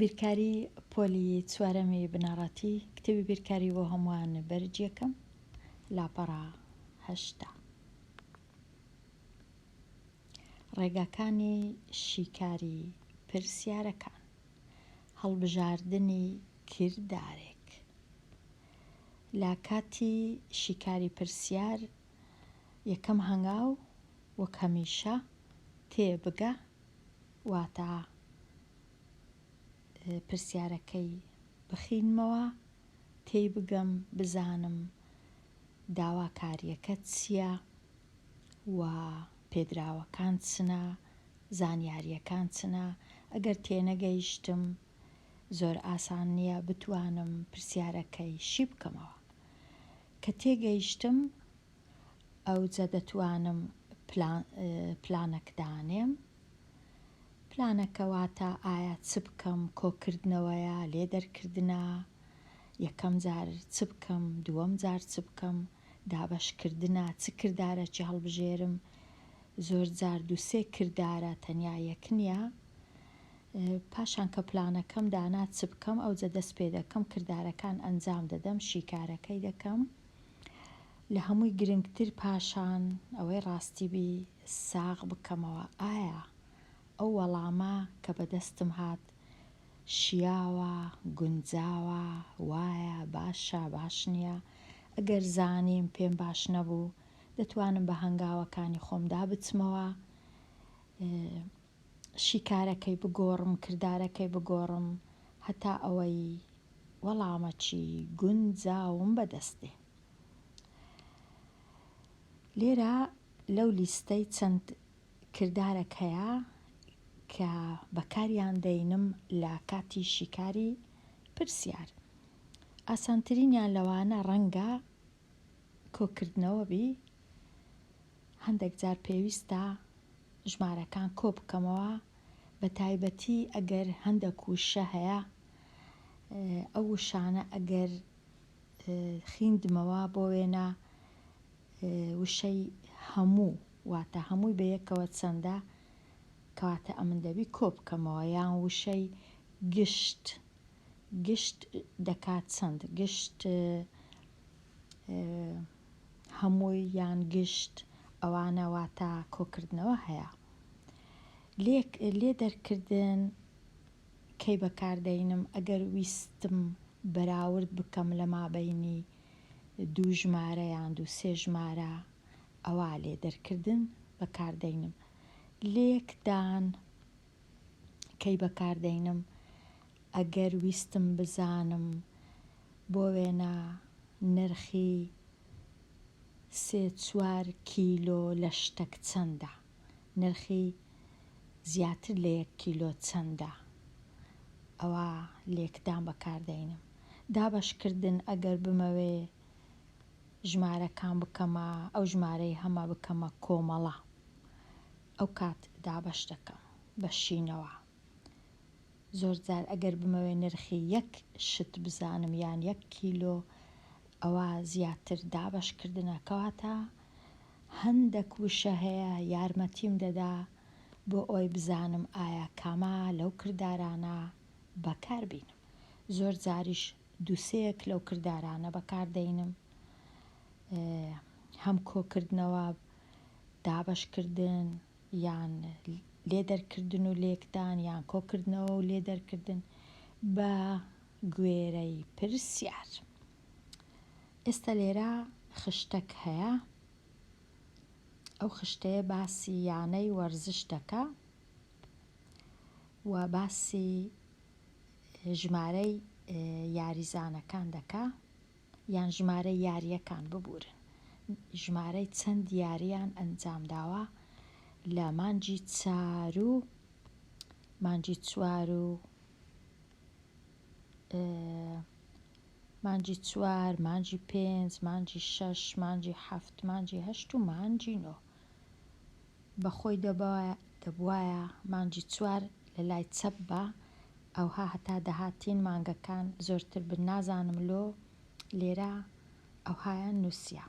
بیرکاری پۆلی چوارەمی بنەڕەتی کتێبی بیرکاری بۆ هەمووان بەرج یەکەم لاپەڕە 8. ڕێگاکانی شیکاری پرسیارەکان. هەڵبژاردنی کردارێک. لا کاتی شیکاری پرسیار یەکەم هەنگاو وەک هەمیشە تێبگە واتە پرسیارەکەی بخینمەوە، تێی بگەم بزانم داواکاریەکە چییە و پێدراوەکان چنە، زانیاریەکان چنە. ئەگەر تێنەگەیشتم زۆر ئاسان نییە بتوانم پرسیارەکەی شی بکەمەوە. کە تێگەیشتم ئەوجە دەتوانم پلانەک دانێم. پلانەکە واتە ئایا چ بکەم، کۆکردنەوەیە، لێدەرکردنە، یەکەم جار چ بکەم، دووەم جار چ بکەم، دابەشکردنە، چ کردارەکی هەڵبژێرم. زۆر جار 2-3 کردارە تەنیا یەک نییە. پاشان کە پلانەکەم دانا چ بکەم ئەوجە دەست پێ دەکەم کردارەکان ئەنجام دەدەم، شیکارەکەی دەکەم. لە هەمووی گرنگتر پاشان ئەوەی ڕاستیبی ساغ بکەمەوە ئایا ئەو وەڵامە کە بەدەستم هات شیاوە، گونجاوە، وایە، باشە، باش نییە. ئەگەر زانیم پێم باش نەبوو دەتوانم بە هەنگاوەکانی خۆمدا بچمەوە، شیکارەکەی بگۆڕم، کردارەکەی بگۆڕم هەتا ئەوەی وەڵامەکی گونجاوم بەدەستێ. لێرە لەو لیستەی چەند کردارێک هەیە کە بەکاریان دەینم لە کاتی شیکاری پرسیار. ئاسانترینیان لەوانە ڕەنگە کۆکردنەوە بی. هەندێک جار پێویستە ژمارەکان کۆ بکەمەوە، بە تایبەتی ئەگەر هەندێک وشە هەیە. ئەو وشانە ئەگەر خیندمەوە بۆ وێنە وشەی هەموو واتە هەمووی بە یەکەوە چەندە، کەواتە ئەمن دەبی کۆ بکەمەوە. یان وشەی گشت دەکات چەند، گشت هەمووی یان گشت ئەوانە واتە کۆکردنەوە هەیە. لێ دەرکردن کەی بەکاردەینم ئەگەر ویستم بەراورد بکەم لە مابەینی 2 ژمارە یان 2-3 ژمارە، ئەوە لێ دەرکردن بەکاردەینم. لێکدان کەی بەکاردەینم ئەگەر ویستم بزانم بۆ وێنە نرخی 3-4 کیلۆ لە شتێک چەندە، نرخی زیاتر لە 1 کیلۆ چەندە، ئەوە لێکدان بەکاردەینم. دابەشکردن ئەگەر بمەوێ ژمارەکان بکەمە، ئەو ژمارەی هەمە بکەمە کۆمەڵە، ئەو کات دابەش دەکەم بە شینەوە. زۆر جار ئەگەر بمەوێ نرخی 1 شت بزانم یان 1 کیلۆ، ئەوە زیاتر دابەشکردنە. کەواتە هەندێک وشە هەیە یارمەتیم دەدا بۆ ئەوی بزانم ئایا کامە لەو کردارانە بەکاربینم. زۆر جاریش 2-3 لەو کردارانە بەکاردەینم. هەم کۆکردنەوە، دابەشکردن، یان لێدەرکردن و لێکدان، یان کۆکردنەوە و لێدەرکردن بە گوێرەی پرسیار. ئێستا لێرە خشتێک هەیە. ئەو خشتەیە باسی یانەی وەرزش دەکا و باسی ژمارەی یاریزانەکان دەکا، یان ژمارەی یاریەکان ببورن، ژمارەی چەند یاریان ئەنجام داوە لە مانگی 4 مانگی 4 مانگی 5 مانگی 6 مانگی 7 مانگی 8 و مانگی 9. بەخۆی دەبوایە مانگی 4 لە لای چەپ بە، ئەوها هەتا دەهاتین مانگەکان زۆرتر بن. نازانم لێرە ئەوهایان نووسە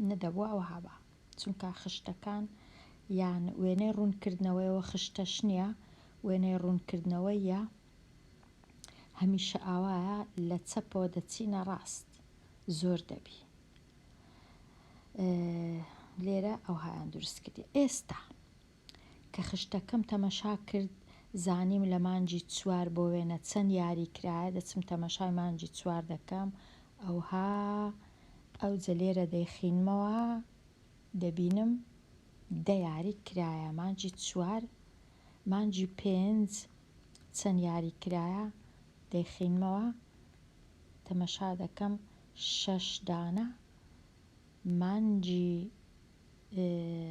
نەدەبووە ئەوها بە، چونکە خشتەکان یان وێنەی ڕوونکردنەوەیەوە خشتەش نییە، وێنەی ڕوونکردنەوەیە هەمیشە ئاوایە لە چەپەوە دەچینە ڕاست زۆر دەبی. لێرە ئەو هایان دروست کردی. ئێستا کە خشتەکەم تەمەشا کرد زانیم لە مانجی 4 بۆ وێنە چەند یاری کرایە، دەچم تەمەشای مانجی 4 دەکەم، ئەوها ئەو جە لێرە دەیخینمەوە دەبینم 10 یاری کرایە. مانجی 4 مانجی 5 چەند یاری کرایە دەیخینمەوە تەمەشا دەکەم 6 دانە. مانجی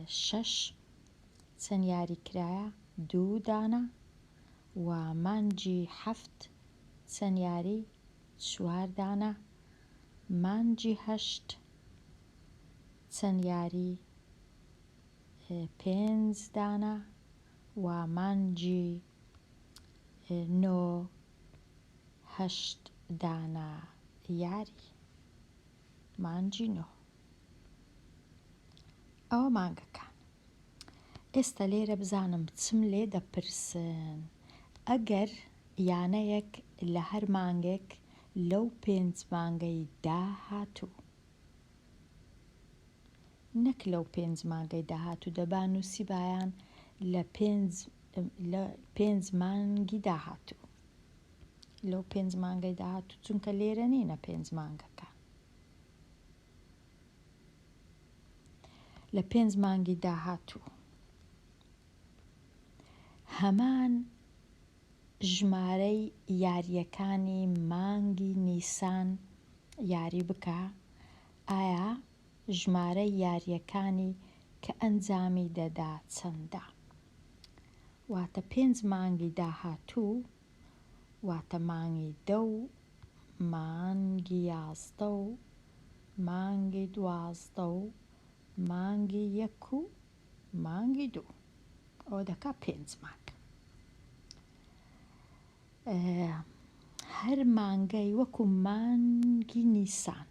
6 چەند یاری کرایە 2 دانە و مانجی 7 چەند یاری 4 دانە. مانجی 8 چەند یاری 5 دانە و مانجی 9 8 دانە یاری. مانجی 9. ئەوە مانگەکان. ئێستا لێرە بزانم چم لێ دەپرسن. ئەگەر یانەیەک لە هەر مانگێک لەو 5 مانگەی داهاتوو، نەک لەو 5 مانگەی داهاتوو، دەبا نووسی بایان لە 5 مانگی داهاتوو، لەو 5 مانگەی داهاتوو، چونکە لێرە نینە 5 مانگەکە. لە 5 مانگی داهاتوو هەمان ژمارەی یاریەکانی مانگی نیسان یاری بکە. ئایا ژمارەی یاریەکانی کە ئەنجامی دەدا چەندە؟ واتە 5 مانگی داهاتوو واتە مانگی 10 و مانگی 11 و مانگی 12 و مانگی 1 و مانگی 2. ئەوە دەکا 5 مانگ. هەر مانگەی وەکو مانگی نیسان،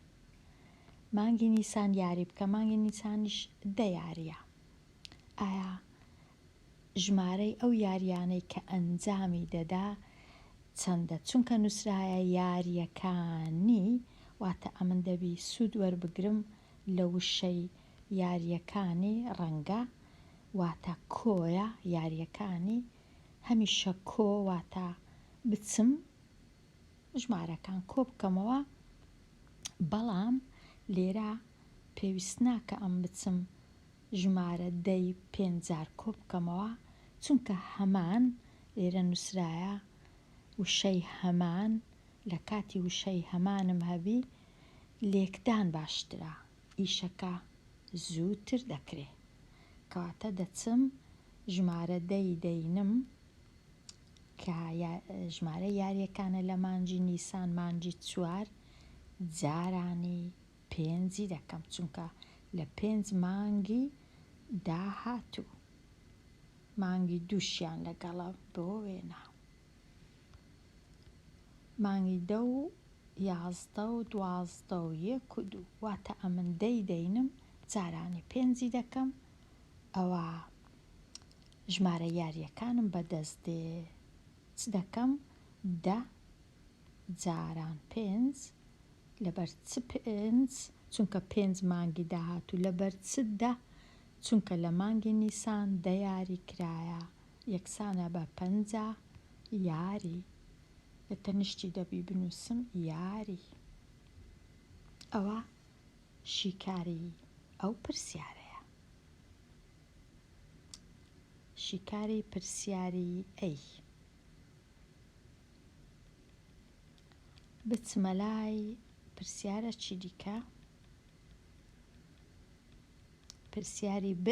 مانگی نیسان یاری بکە، مانگی نیسانیش 10 یاریە. ئایا ژمارەی ئەو یاریانەی کە ئەنجامی دەدا چەندە؟ چونکە نووسرایە یاریەکانی، واتە ئەمن دەبی سوود وەربگرم لە وشەی یاریەکانی ڕەنگە، واتە کۆیە یاریەکانی، هەمیشە کۆ واتە بچم ژمارەکان کۆ بکەمەوە. بەڵام لێرە پێویست ناکە ئەم بچم ژمارە 10 5 کۆ بکەمەوە، چونکە هەمان لێرە نووسرایە وشەی هەمان. لە کاتی وشەی هەمانم هەبی لێکدان باشترە، ئیشەکە زووتر دەکرێت. کەواتە دەچم ژمارە 10 دەینم کە ژمارە یاریەکانە لە مانجی نیسان مانجی 4 جارانی 5 دەکەم، چونکە لە 5 مانگی داهاتوو، مانگی 2شیان لەگەڵە بۆ وێنە. مانگی 10 و 11 و 12 و 1 و 2 واتە ئەمن 10 دەینم جارانی 5 دەکەم. ئەوە ژمارە یاریەکانم بەدەست دێ. چ دەکەم؟ 10 جاران 5 لەبەر چ 5 چونکە 5 مانگی داهاتوو، لەبەر چ 10 چونکە لە مانگی نیسان 10 یاری کرایە یەکسانە بە 50 یاری. لە تەنیشتی دەبی بنووسم یاری. ئەوە شیکاری ئەو پرسیارەیە. شیکاری پرسیاری ئەی. بچمە لای پرسیارە چی دیکە؟ پرسیاری ب.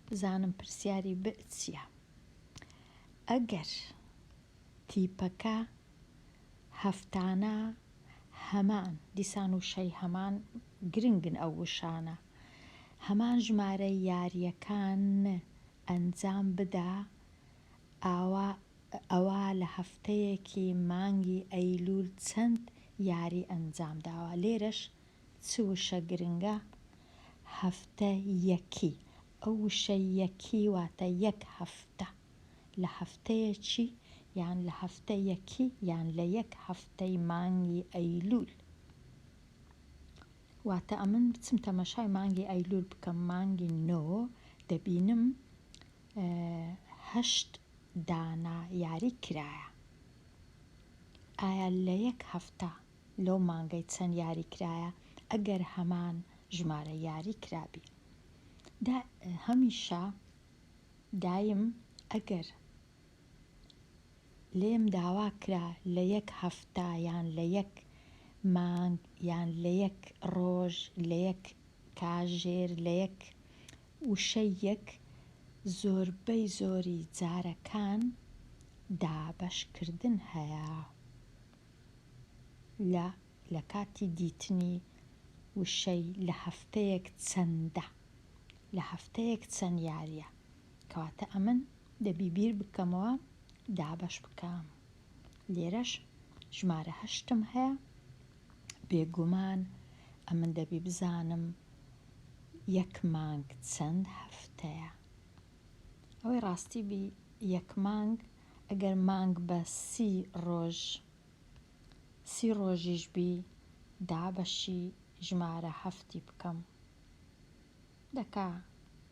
بزانم پرسیاری ب چییە؟ ئەگەر تیپەکە هەفتانە هەمان، دیسان وشەی هەمان گرنگن، ئەو وشانە هەمان ژمارەی یاریەکان ئەنجام بدا، ئەوە لە هەفتەیەکی مانگی ئەیلول چەند یاری ئەنجام داوە. لێرەش چ وشە گرنگە؟ هەفتە یەکی. ئەو وشە یەکی واتە 1 هەفتە، لە هەفتەیەکی یان لە هەفتەی یەکی یان لە یەک هەفتەی مانگی ئەیلول. واتە ئەمن بچم تەمەشای مانگی ئەیلول بکەم، مانگی نۆ دەبینم 8 دانا یاری کرایە. ئایا لە یەک هەفتە لەو مانگەی چەند یاری کرایە؟ ئەگەر هەمان ژمارە یاری کرابی هەمیشە دایم ئەگەر لێم داوا کرا لە یەک هەفتە یان لە یەک مانگ یان لە یەک ڕۆژ لە یەک کاژێر لە یەک وشەی یەک، زۆربەی زۆری جارەکان دابەشکردن هەیە لە کاتی دیتنی وشەی لە هەفتەیەک چەندە، لە هەفتەیەک چەند یاریە، کەواتە ئەمن دەبی بیر بکەمەوە دابەش بکەم. لێرەش ژمارە 8م هەیە، بێگومان ئەمن دەبی بزانم یەک مانگ چەند هەفتەیە. ئەوەی ڕاستی بی یەک مانگ ئەگەر مانگ بە 30 ڕۆژیش بی دابەشی ژمارە هەفتی بکەم، دەکا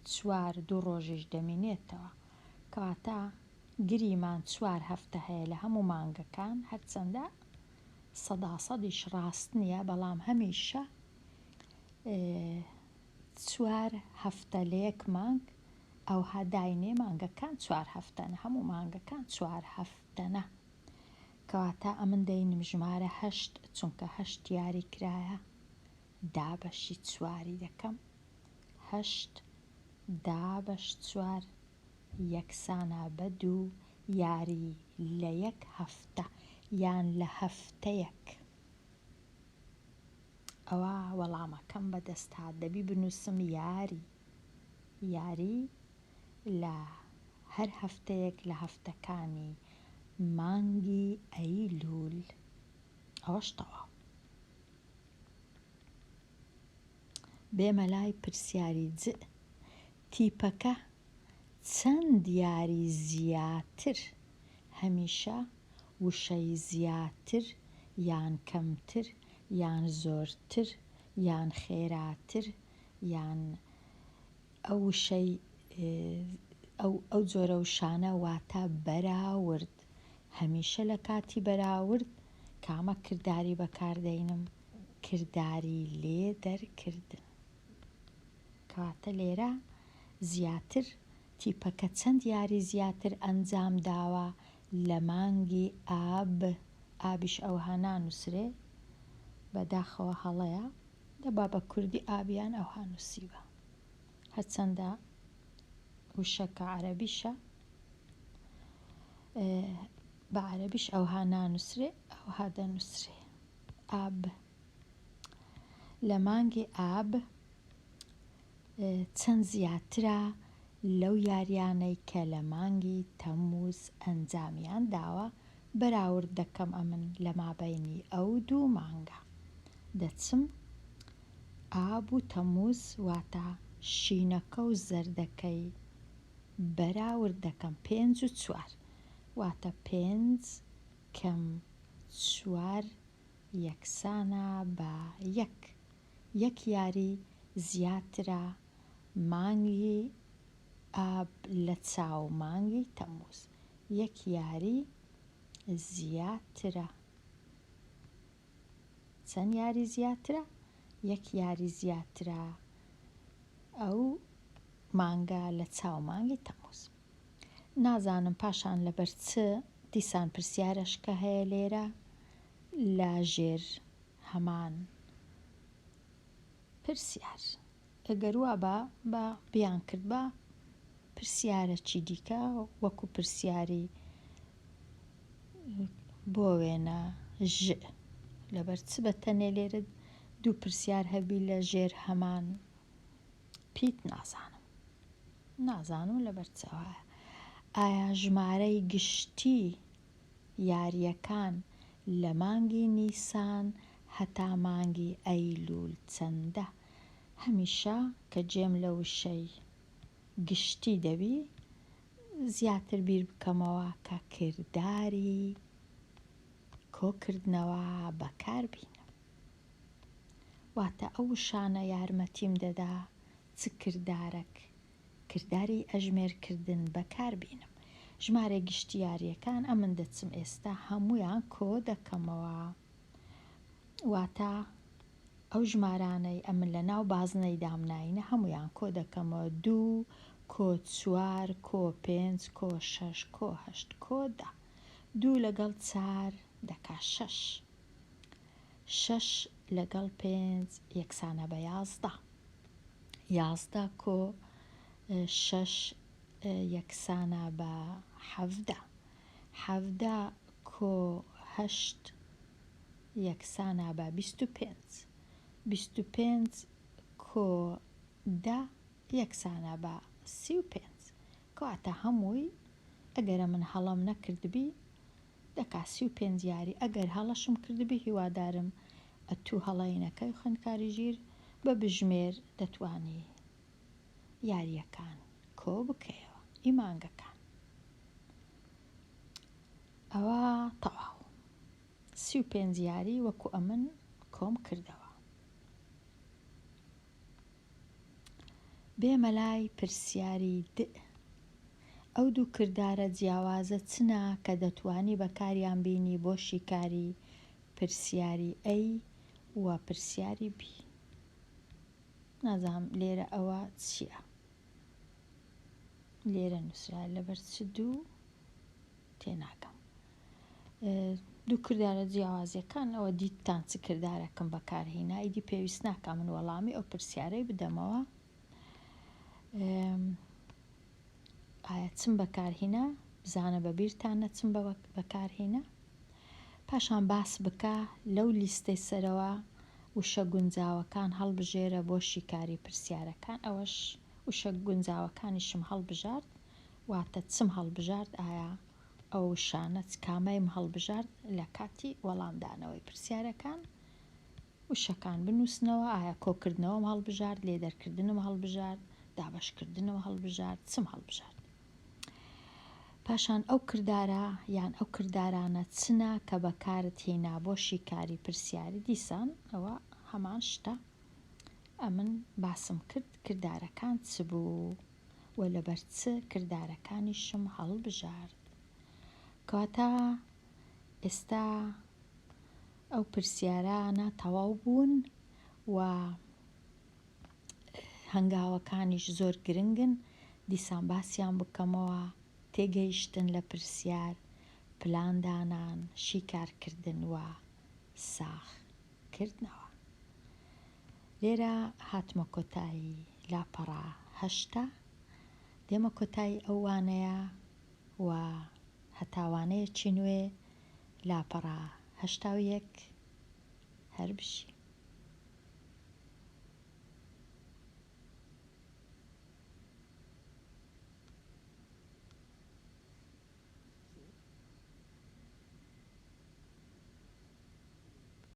4 2 ڕۆژیش دەمینێتەوە، کەواتە گریمان 4 هەفتە هەیە لە هەموو مانگەکان، هەرچەندە 100%یش ڕاست نییە، بەڵام هەمیشە 4 هەفتە لە یەک مانگ ئەوها داینێ مانگەکان 4 هەفتەنە، هەموو مانگەکان 4 هەفتەنە، کەواتە ئەمن دەینم ژمارە 8 چونکە 8 یاری کرایە دابەشی 4 دەکەم. 8 دابەش 4 یەکسانە بە 2 یاری لە یەک هەفتە یان لە هەفتەیەک. ئەوە وەڵامەکەم بەدەست هات، دەبی بنووسم یاری لە هەر هەفتەیەک لە هەفتەکانی مانگی ئەیلول. ئەوەش تەواو. بێمە لای پرسیاری تیپەکە چەند یاری زیاتر، هەمیشە وشەی زیاتر یان کەمتر یان زۆرتر یان خێراتر یان ئەو وشەی ئەو جۆرە وشانە، واتە بەراورد. هەمیشە لە کاتی بەراورد کامە کردداری بەکاردەینم؟ کردداری لێدەرکردن. کەواتە لێرە زیاتر تیپەکە چەند یاری زیاتر ئەنجام داوە لە مانگی ئابیش ئەوها نانووسرێ بەداخەوە هەڵەیە، دەبا بە کوردی ئابیان ئەوها نووسیوە، هەرچەندە وشەکە عەرەبیشە، بە عەرەبیش ئەوها نانووسرێ ئەوها دەنووسرێ ئاب. لە مانگی ئاب چەند زیاترە لەو یاریانەی کە لە مانگی تەمووز ئەنجامیان داوە، بەراورد دەکەم ئەمن لە مابەینی ئەو دوو مانگە. دەچم ئاب و تەمووز واتە شینەکە و زەردەکەی بەراورد دەکەم 5 و 4، واتە 5 کەم 4 یەکسانە بە 1. یەک یاری زیاترە مانگی ئاب لە چاو مانگی تەمووز، یەک یاری زیاترە. چەند یاری زیاترە؟ یەک یاری زیاترە ئەو مانگە لە چاو مانگی تەمووز. نازانم پاشان لەبەر چ دیسان پرسیارەشکە هەیە لێرە لە ژێر هەمان پرسیار. ئەگەر وا بە بیان کرد بە پرسیارەکی دیکە وەکو پرسیاری بۆ وێنە لەبەر چ بەتەنێ لێرە دوو پرسیار هەبی لە ژێر هەمان پیت نازانم لەبەر چەوە. ئایا ژمارەی گشتی یاریەکان لە مانگی نیسان هەتا مانگی ئەیلول چەندە؟ هەمیشە کە جێم لە وشەی گشتی دەبی زیاتر بیر بکەمەوە کە کردداری کۆکردنەوە بەکاربینم. واتە ئەو شانە یارمەتیم دەدا چ کردداری ئەژمێرکردن بەکاربینم. ژمارە گشتیاریەکان ئەمن دەچم ئێستا هەمویان کۆ دەکەمەوە. واتە ئەو ژمارانەی ئەمن لە ناو بازنەی دامناینە هەمویان کۆ دەکەمەوە. 2 کۆ 4 کۆ 5 کۆ 6 کۆ 8 کۆ 10. 2 لەگەڵ 4 دەکا 6. 6 لەگەڵ 5 یەکسانە بە 11. 11 کۆ 6 یەکسانە بە 17. 17 کۆ 8 یەکسانە بە 25. 25 کۆ 10 یەکسانە بە 35. کەواتە هەمووی ئەگەرە من هەڵم نەکردبی دەکا 35 یاری. ئەگەر هەڵەشم کردبی هیوادارم ئەتوو هەڵەینەکەی خوێندکاری ژیر بە بژمێر دەتوانی یاریەکان کۆ بکەیەوە ئیمانگەکان. ئەوە تەواو 35 یاری وەکو ئەمن کۆم کردەوە. بێمە لای پرسیاری د. ئەو دوو کردارە جیاوازە چنە کە دەتوانی بەکاریان بینی بۆ شیکاری پرسیاری ئەی و پرسیاری بی. نازانم لێرە ئەوە چییە؟ لێرە نووسرا لەبەر چ دوو تێناکەم. دوو کردارە جیاوازیەکان ئەوە دیتان چ کردارەکەم بەکارهێنا ئیدی پێویست ناکە من وەڵامی ئەو پرسیارەی بدەمەوە. ئایا چم بەکارهێنا بزانە بە بیرتانە چم بەکارهێنا. پاشان باس بکە لەو لیستەی سەرەوە وشە گونجاوەکان هەڵبژێرە بۆ شیکاری پرسیارەکان. ئەوەش وشە گونجاوەکانیشم هەڵبژارد. واتە چم هەڵبژارد، ئایا ئەو شانە کامەیم هەڵبژارد لە کاتی وەڵامدانەوەی پرسیارەکان. وشەکان بنووسنەوە، ئایا کۆکردنەوەم هەڵبژارد، لێدەرکردنم هەڵبژارد، دابەشکردنەوە هەڵبژارد، چم هەڵبژارد. پاشان ئەو کردارە یان ئەو کردارانە چنە کە بەکارت هێنا بۆ شیکاری پرسیاری. دیسان ئەوە هەمان شتە ئەمن باسم کرد کردارەکان چ بوو و لەبەر چ کردارەکانیشم هەڵبژارد. کەواتە ئێستا ئەو پرسیارانە تەواو بوون و هەنگاوەکانیش زۆر گرنگن. دیسان باسییان بکەمەوە تێگەیشتن لە پرسیار، پلاندانان، شیکارکردن و ساغکردنەوە. لێرە هاتمە کۆتایی لاپەڕە 8. دێمە کۆتایی ئەوانەیە و هەتاوانەیەکی نوێ لاپەڕە 81 هەر بشی.